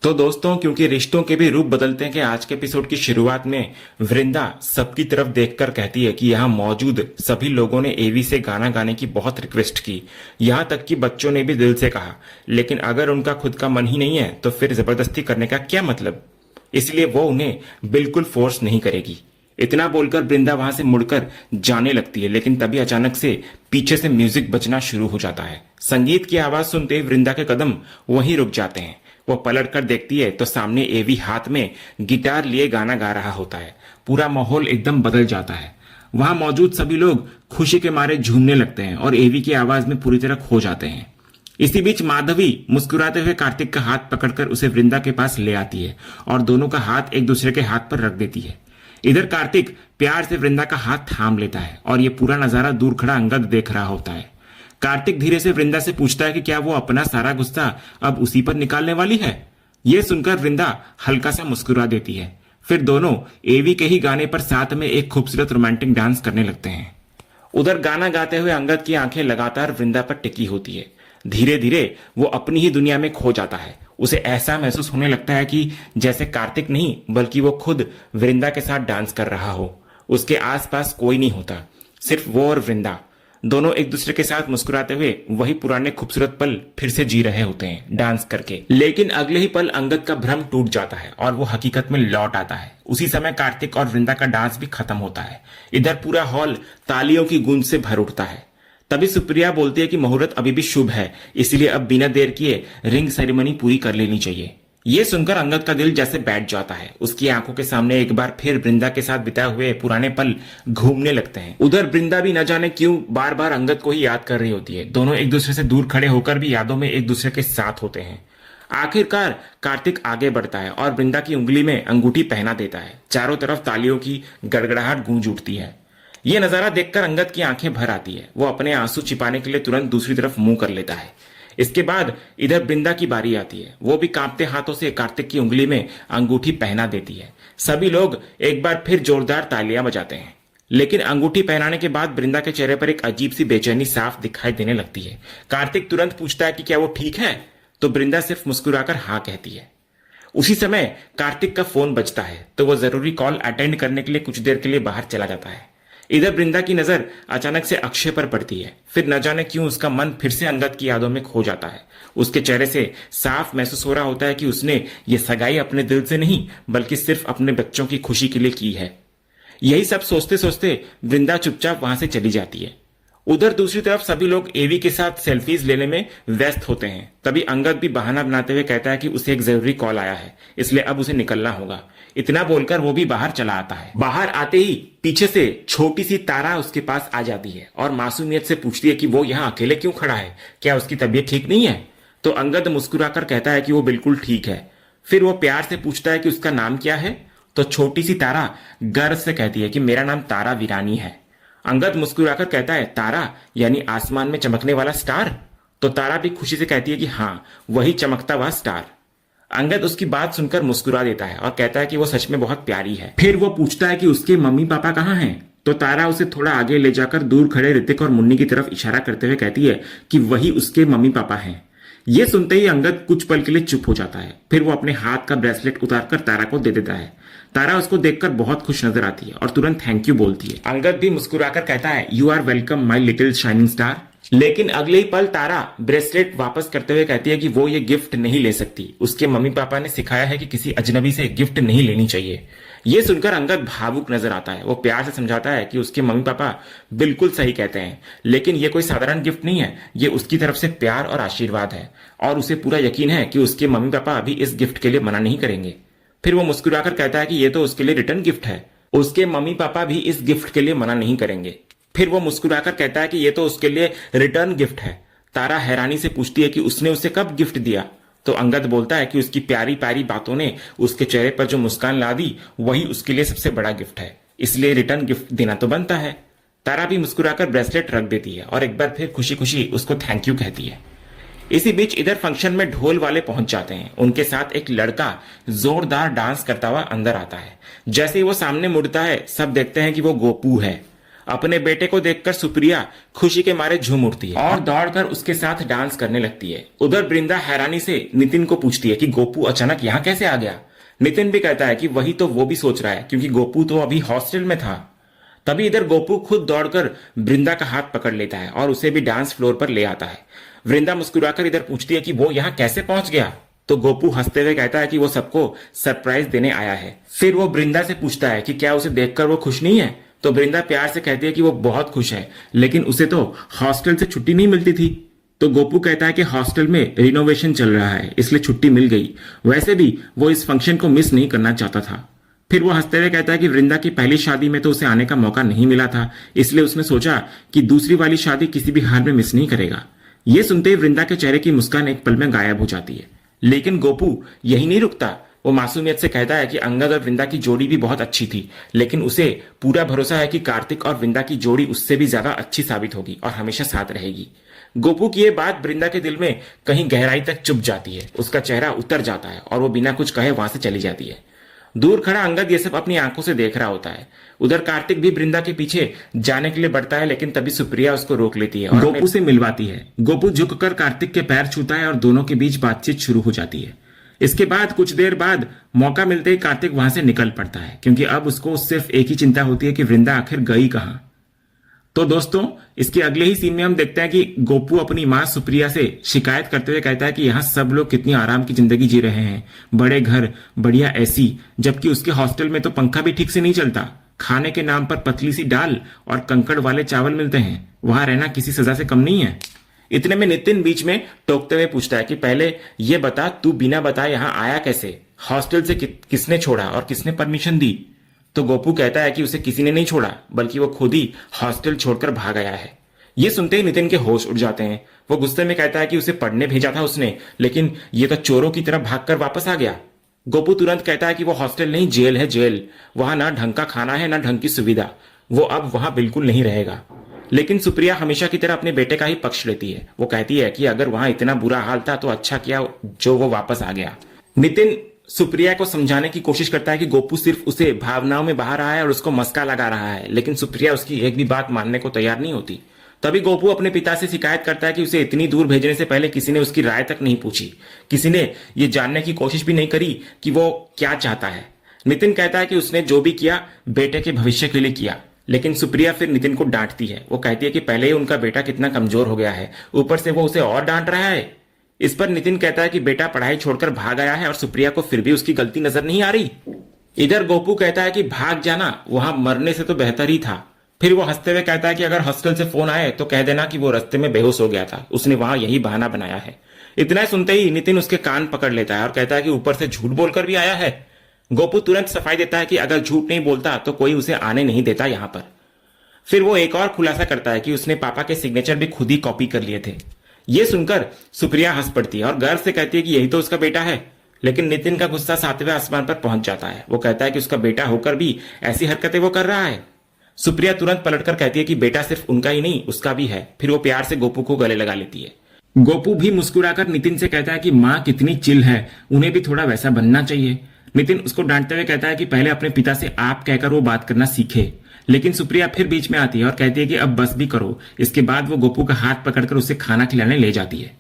तो दोस्तों, क्योंकि रिश्तों के भी रूप बदलते हैं कि आज के एपिसोड की शुरुआत में वृंदा सबकी तरफ देखकर कहती है कि यहाँ मौजूद सभी लोगों ने एवी से गाना गाने की बहुत रिक्वेस्ट की, यहाँ तक कि बच्चों ने भी दिल से कहा, लेकिन अगर उनका खुद का मन ही नहीं है तो फिर जबरदस्ती करने का क्या मतलब। इसलिए वो उन्हें बिल्कुल फोर्स नहीं करेगी। इतना बोलकर वृंदा वहां से मुड़कर जाने लगती है, लेकिन तभी अचानक से पीछे से म्यूजिक बजना शुरू हो जाता है। संगीत की आवाज सुनते ही वृंदा के कदम वहीं रुक जाते हैं। वो पलट कर देखती है तो सामने एवी हाथ में गिटार लिए गाना गा रहा होता है। पूरा माहौल एकदम बदल जाता है। वहां मौजूद सभी लोग खुशी के मारे झूमने लगते हैं और एवी की आवाज में पूरी तरह खो जाते हैं। इसी बीच माधवी मुस्कुराते हुए कार्तिक का हाथ पकड़कर उसे वृंदा के पास ले आती है और दोनों का हाथ एक दूसरे के हाथ पर रख देती है। इधर कार्तिक प्यार से वृंदा का हाथ थाम लेता है और ये पूरा नजारा दूर खड़ा अंगद देख रहा होता है। कार्तिक धीरे से वृंदा से पूछता है कि क्या वो अपना सारा गुस्सा अब उसी पर निकालने वाली है। ये सुनकर वृंदा हल्का सा मुस्कुरा देती है। फिर दोनों एवी के ही गाने पर साथ में एक खूबसूरत रोमांटिक डांस करने लगते हैं। उधर गाना गाते हुए अंगद की आंखें लगातार वृंदा पर टिकी होती है। धीरे धीरे वो अपनी ही दुनिया में खो जाता है। उसे ऐसा महसूस होने लगता है कि जैसे कार्तिक नहीं बल्कि वो खुद वृंदा के साथ डांस कर रहा हो। उसके आसपास कोई नहीं होता, सिर्फ वो और वृंदा। दोनों एक दूसरे के साथ मुस्कुराते हुए वही पुराने खूबसूरत पल फिर से जी रहे होते हैं डांस करके। लेकिन अगले ही पल अंगद का भ्रम टूट जाता है और वो हकीकत में लौट आता है। उसी समय कार्तिक और वृंदा का डांस भी खत्म होता है। इधर पूरा हॉल तालियों की गूंज से भर उठता है। तभी सुप्रिया बोलती है कि मुहूर्त अभी भी शुभ है, इसलिए अब बिना देर किए रिंग सेरेमनी पूरी कर लेनी चाहिए। ये सुनकर अंगद का दिल जैसे बैठ जाता है। उसकी आंखों के सामने एक बार फिर वृंदा के साथ बिताए हुए पुराने पल घूमने लगते हैं। उधर वृंदा भी न जाने क्यों बार बार अंगद को ही याद कर रही होती है। दोनों एक दूसरे से दूर खड़े होकर भी यादों में एक दूसरे के साथ होते हैं। आखिरकार कार्तिक आगे बढ़ता है और वृंदा की उंगली में अंगूठी पहना देता है। चारों तरफ तालियों की गड़गड़ाहट गूंज उठती है। यह नजारा देखकर अंगद की आंखें भर आती है। वो अपने आंसू छिपाने के लिए तुरंत दूसरी तरफ मुंह कर लेता है। इसके बाद इधर वृंदा की बारी आती है। वो भी कांपते हाथों से कार्तिक की उंगली में अंगूठी पहना देती है। सभी लोग एक बार फिर जोरदार तालियां बजाते हैं। लेकिन अंगूठी पहनाने के बाद वृंदा के चेहरे पर एक अजीब सी बेचैनी साफ दिखाई देने लगती है। कार्तिक तुरंत पूछता है कि क्या वो ठीक है, तो वृंदा सिर्फ मुस्कुराकर हाँ कहती है। उसी समय कार्तिक का फोन बजता है तो वो जरूरी कॉल अटेंड करने के लिए कुछ देर के लिए बाहर चला जाता है। इधर वृंदा की नजर अचानक से अक्षय पर पड़ती है। फिर न जाने क्यों उसका मन फिर से अंगद की यादों में खो जाता है। उसके चेहरे से साफ महसूस हो रहा होता है कि उसने ये सगाई अपने दिल से नहीं बल्कि सिर्फ अपने बच्चों की खुशी के लिए की है। यही सब सोचते सोचते वृंदा चुपचाप वहां से चली जाती है। उधर दूसरी तरफ सभी लोग एवी के साथ सेल्फीज लेने में व्यस्त होते हैं। तभी अंगद भी बहाना बनाते हुए कहता है कि उसे एक जरूरी कॉल आया है, इसलिए अब उसे निकलना होगा। इतना बोलकर वो भी बाहर चला आता है। बाहर आते ही पीछे से छोटी सी तारा उसके पास आ जाती है और मासूमियत से पूछती है कि वो यहाँ अकेले क्यों खड़ा है, क्या उसकी तबीयत ठीक नहीं है। तो अंगद मुस्कुराकर कहता है कि वो बिल्कुल ठीक है। फिर वो प्यार से पूछता है कि उसका नाम क्या है, तो छोटी सी तारा गर्व से कहती है कि मेरा नाम तारा वीरानी है। अंगद मुस्कुराकर कहता है तारा यानी आसमान में चमकने वाला स्टार। तो तारा भी खुशी से कहती है कि हाँ, वही चमकता हुआ स्टार। अंगद उसकी बात सुनकर मुस्कुरा देता है और कहता है कि वो सच में बहुत प्यारी है। फिर वो पूछता है कि उसके मम्मी पापा कहाँ हैं। तो तारा उसे थोड़ा आगे ले जाकर दूर खड़े ऋतिक और मुन्नी की तरफ इशारा करते हुए कहती है कि वही उसके मम्मी पापा हैं। ये सुनते ही अंगद कुछ पल के लिए चुप हो जाता है। फिर वो अपने हाथ का ब्रेसलेट उतारकर तारा को दे देता है। तारा उसको देखकर बहुत खुश नजर आती है और तुरंत थैंक यू बोलती है। अंगद भी मुस्कुराकर कहता है you are welcome my little shining star. लेकिन अगले ही पल तारा ब्रेसलेट वापस करते हुए कहती है कि वो ये गिफ्ट नहीं ले सकती। उसके मम्मी पापा ने सिखाया है कि किसी अजनबी से गिफ्ट नहीं लेनी चाहिए। ये सुनकर अंगद भावुक नजर आता है। वो प्यार से समझाता है कि उसके मम्मी पापा बिल्कुल सही कहते हैं, लेकिन ये कोई साधारण गिफ्ट नहीं है, ये उसकी तरफ से प्यार और आशीर्वाद है और उसे पूरा यकीन है कि उसके मम्मी पापा अभी इस गिफ्ट के लिए मना नहीं करेंगे। फिर वो मुस्कुराकर कहता है कि ये तो उसके लिए रिटर्न गिफ्ट है, उसके मम्मी पापा भी इस गिफ्ट के लिए मना नहीं करेंगे। फिर वो मुस्कुराकर कहता है कि ये तो उसके लिए रिटर्न गिफ्ट है। तारा हैरानी से पूछती है कि उसने उसे कब गिफ्ट दिया। तो अंगद बोलता है कि उसकी प्यारी प्यारी बातों ने उसके चेहरे पर जो मुस्कान ला दी वही उसके लिए सबसे बड़ा गिफ्ट है, इसलिए रिटर्न गिफ्ट देना तो बनता है। तारा भी मुस्कुराकर ब्रेसलेट रख देती है और एक बार फिर खुशी खुशी उसको थैंक यू कहती है। इसी बीच इधर फंक्शन में ढोल वाले पहुंच जाते हैं। उनके साथ एक लड़का जोरदार डांस करता हुआ अंदर आता है। जैसे ही वो सामने मुड़ता है सब देखते हैं कि वो गोपू है। अपने बेटे को देखकर सुप्रिया खुशी के मारे झूम उठती है और दौड़कर उसके साथ डांस करने लगती है। उधर वृंदा हैरानी से नितिन को पूछती है कि गोपू अचानक यहाँ कैसे आ गया। नितिन भी कहता है कि वही तो वो भी सोच रहा है, क्योंकि गोपू तो अभी हॉस्टल में था। तभी इधर गोपू खुद दौड़कर वृंदा का हाथ पकड़ लेता है और उसे भी डांस फ्लोर पर ले आता है। वृंदा मुस्कुराकर इधर पूछती है कि वो यहाँ कैसे पहुंच गया। तो गोपू हंसते हुए कहता है कि वो सबको सरप्राइज देने आया है। फिर वो वृंदा से पूछता है कि क्या उसे देखकर वो खुश नहीं है। तो वृंदा प्यार से कहती है कि वो बहुत खुश है, लेकिन उसे तो हॉस्टल से छुट्टी नहीं मिलती थी। तो गोपू कहता है कि हॉस्टल में रिनोवेशन चल रहा है, इसलिए छुट्टी मिल गई। वैसे भी वो इस फंक्शन को मिस नहीं करना चाहता था। फिर वो हंसते हुए कहता है कि वृंदा की पहली शादी में तो उसे आने का मौका नहीं मिला था, इसलिए उसने सोचा कि दूसरी वाली शादी किसी भी हाल में मिस नहीं करेगा। ये सुनते ही वृंदा के चेहरे की मुस्कान एक पल में गायब हो जाती है। लेकिन गोपू यही नहीं रुकता। वो मासूमियत से कहता है कि अंगद और वृंदा की जोड़ी भी बहुत अच्छी थी, लेकिन उसे पूरा भरोसा है कि कार्तिक और वृंदा की जोड़ी उससे भी ज्यादा अच्छी साबित होगी और हमेशा साथ रहेगी। गोपू की ये बात वृंदा के दिल में कहीं गहराई तक चुभ जाती है। उसका चेहरा उतर जाता है और वो बिना कुछ कहे वहां से चली जाती है। दूर खड़ा अंगद ये सब अपनी आंखों से देख रहा होता है। उधर कार्तिक भी वृंदा के पीछे जाने के लिए बढ़ता है, लेकिन तभी सुप्रिया उसको रोक लेती है और गोपू से मिलवाती है। गोपू झुककर कार्तिक के पैर छूता है और दोनों के बीच बातचीत शुरू हो जाती है। इसके बाद कुछ देर बाद मौका मिलते ही कार्तिक वहां से निकल पड़ता है, क्योंकि अब उसको सिर्फ एक ही चिंता होती है कि वृंदा आखिर गई कहां। तो दोस्तों, इसके अगले ही सीन में हम देखते हैं कि गोपू अपनी मां सुप्रिया से शिकायत करते हुए कहता है कि यहाँ सब लोग कितनी आराम की जिंदगी जी रहे हैं, बड़े घर, बढ़िया एसी, जबकि उसके हॉस्टल में तो पंखा भी ठीक से नहीं चलता। खाने के नाम पर पतली सी दाल और कंकड़ वाले चावल मिलते हैं। वहां रहना किसी सजा से कम नहीं है। इतने में नितिन बीच में टोकते हुए पूछता है कि पहले ये बता, तू बिना बताए यहाँ आया कैसे? हॉस्टल से किसने छोड़ा और किसने परमिशन दी? तो गोपू कहता है कि उसे किसी ने नहीं छोड़ा, बल्कि वो खुद ही हॉस्टल छोड़कर भाग आया है। ये सुनते ही नितिन के होश उड़ जाते हैं। वो गुस्से में कहता है कि उसे पढ़ने भेजा था उसने, लेकिन ये तो चोरों की तरह भागकर वापस आ गया। गोपू तुरंत कहता है कि वो हॉस्टल नहीं, जेल है, जेल। वहां ना ढंग का खाना है, ना ढंग की सुविधा। वो अब वहां बिल्कुल नहीं रहेगा। लेकिन सुप्रिया हमेशा की तरह अपने बेटे का ही पक्ष लेती है। वो कहती है कि अगर वहां इतना बुरा हाल था तो अच्छा किया जो वो वापस आ गया। नितिन सुप्रिया को समझाने की कोशिश करता है कि गोपू सिर्फ उसे भावनाओं में बहा रहा है और उसको मस्का लगा रहा है, लेकिन सुप्रिया उसकी एक भी बात मानने को तैयार नहीं होती। तभी गोपू अपने पिता से शिकायत करता है कि उसे इतनी दूर भेजने से पहले किसी ने उसकी राय तक नहीं पूछी, किसी ने ये जानने की कोशिश भी नहीं करी कि वो क्या चाहता है। नितिन कहता है कि उसने जो भी किया बेटे के भविष्य के लिए किया, लेकिन सुप्रिया फिर नितिन को डांटती है। वो कहती है कि पहले ही उनका बेटा कितना कमजोर हो गया है, ऊपर से वो उसे और डांट रहा है। इस पर नितिन कहता है कि बेटा पढ़ाई छोड़कर भाग आया है और सुप्रिया को फिर भी उसकी गलती नजर नहीं आ रही। इधर गोपू कहता है कि भाग जाना वहां मरने से तो बेहतर ही था। फिर वो हंसते हुए कहता है कि अगर हॉस्टल से फोन आए तो कह देना कि वो रास्ते में बेहोश हो गया था, उसने वहां यही बहाना बनाया है। इतना सुनते ही नितिन उसके कान पकड़ लेता है और कहता है कि ऊपर से झूठ बोलकर भी आया है। गोपू तुरंत सफाई देता है कि अगर झूठ नहीं बोलता तो कोई उसे आने नहीं देता यहां पर। फिर वो एक और खुलासा करता है कि उसने पापा के सिग्नेचर भी खुद ही कॉपी कर लिए थे। ये सुनकर सुप्रिया हंस पड़ती है और गर्व से कहती है कि यही तो उसका बेटा है। लेकिन नितिन का गुस्सा सातवें आसमान पर पहुंच जाता है। वो कहता है कि उसका बेटा होकर भी ऐसी हरकतें वो कर रहा है। सुप्रिया तुरंत पलटकर कहती है कि बेटा सिर्फ उनका ही नहीं उसका भी है। फिर वो प्यार से गोपू को गले लगा लेती है। गोपू भी मुस्कुराकर नितिन से कहता है कि माँ कितनी चिल है, उन्हें भी थोड़ा वैसा बनना चाहिए। नितिन उसको डांटते हुए कहता है कि पहले अपने पिता से आप कहकर वो बात करना सीखे। लेकिन सुप्रिया फिर बीच में आती है और कहती है कि अब बस भी करो। इसके बाद वो गोपू का हाथ पकड़कर उसे खाना खिलाने ले जाती है।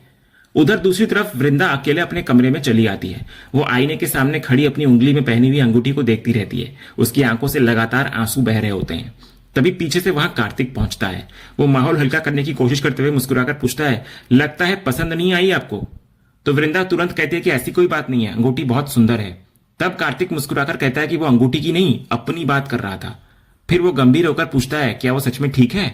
उधर दूसरी तरफ वृंदा अकेले अपने कमरे में चली आती है। वो आईने के सामने खड़ी अपनी उंगली में पहनी हुई अंगूठी को देखती रहती है। उसकी आंखों से लगातार आंसू बह रहे होते हैं। तभी पीछे से वहां कार्तिक पहुंचता है। वो माहौल हल्का करने की कोशिश करते हुए मुस्कुराकर पूछता है, लगता है पसंद नहीं आई आपको? तो वृंदा तुरंत कहती है कि ऐसी कोई बात नहीं है, अंगूठी बहुत सुंदर है। तब कार्तिक मुस्कुराकर कहता है कि वो अंगूठी की नहीं अपनी बात कर रहा था। फिर वो गंभीर होकर पूछता है, क्या वो सच में ठीक है?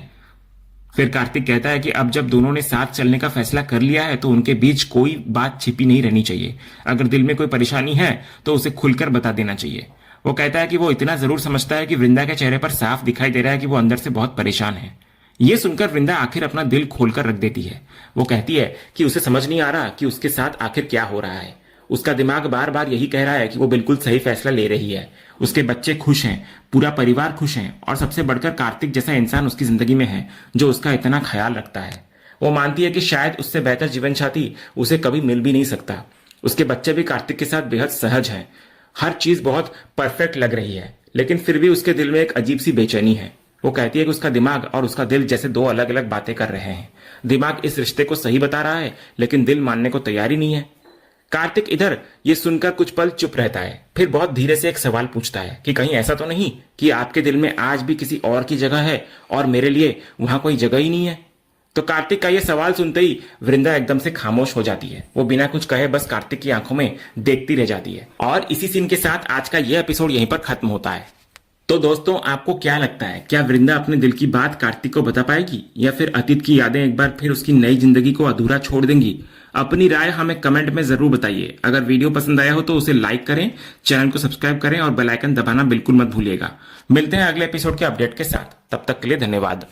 फिर कार्तिक कहता है कि अब जब दोनों ने साथ चलने का फैसला कर लिया है तो उनके बीच कोई बात छिपी नहीं रहनी चाहिए। अगर दिल में कोई परेशानी है तो उसे खुलकर बता देना चाहिए। वो कहता है कि वो इतना जरूर समझता है कि वृंदा के चेहरे पर साफ दिखाई दे रहा है कि वो अंदर से बहुत परेशान है। ये सुनकर वृंदा आखिर अपना दिल खोलकर रख देती है। वो कहती है कि उसे समझ नहीं आ रहा कि उसके साथ आखिर क्या हो रहा है। उसका दिमाग बार बार यही कह रहा है कि वो बिल्कुल सही फैसला ले रही है। उसके बच्चे खुश हैं, पूरा परिवार खुश है और सबसे बढ़कर कार्तिक जैसा इंसान उसकी जिंदगी में है जो उसका इतना ख्याल रखता है। वो मानती है कि शायद उससे बेहतर जीवन साथी उसे कभी मिल भी नहीं सकता। उसके बच्चे भी कार्तिक के साथ बेहद सहज हैं। हर चीज बहुत परफेक्ट लग रही है, लेकिन फिर भी उसके दिल में एक अजीब सी बेचैनी है। वो कहती है कि उसका दिमाग और उसका दिल जैसे दो अलग अलग बातें कर रहे हैं। दिमाग इस रिश्ते को सही बता रहा है, लेकिन दिल मानने को तैयार ही नहीं है। कार्तिक इधर ये सुनकर कुछ पल चुप रहता है, फिर बहुत धीरे से एक सवाल पूछता है कि कहीं ऐसा तो नहीं कि आपके दिल में आज भी किसी और की जगह है और मेरे लिए वहां कोई जगह ही नहीं है। तो कार्तिक का ये सवाल सुनते ही वृंदा एकदम से खामोश हो जाती है। वो बिना कुछ कहे बस कार्तिक की आंखों में देखती रह जाती है। और इसी सीन के साथ आज का यह एपिसोड यहीं पर खत्म होता है। तो दोस्तों, आपको क्या लगता है, क्या वृंदा अपने दिल की बात कार्तिक को बता पाएगी या फिर अतीत की यादें एक बार फिर उसकी नई जिंदगी को अधूरा छोड़ देंगी? अपनी राय हमें कमेंट में जरूर बताइए। अगर वीडियो पसंद आया हो तो उसे लाइक करें, चैनल को सब्सक्राइब करें और बेल आइकन दबाना बिल्कुल मत भूलिएगा। मिलते हैं अगले एपिसोड के अपडेट के साथ, तब तक के लिए धन्यवाद।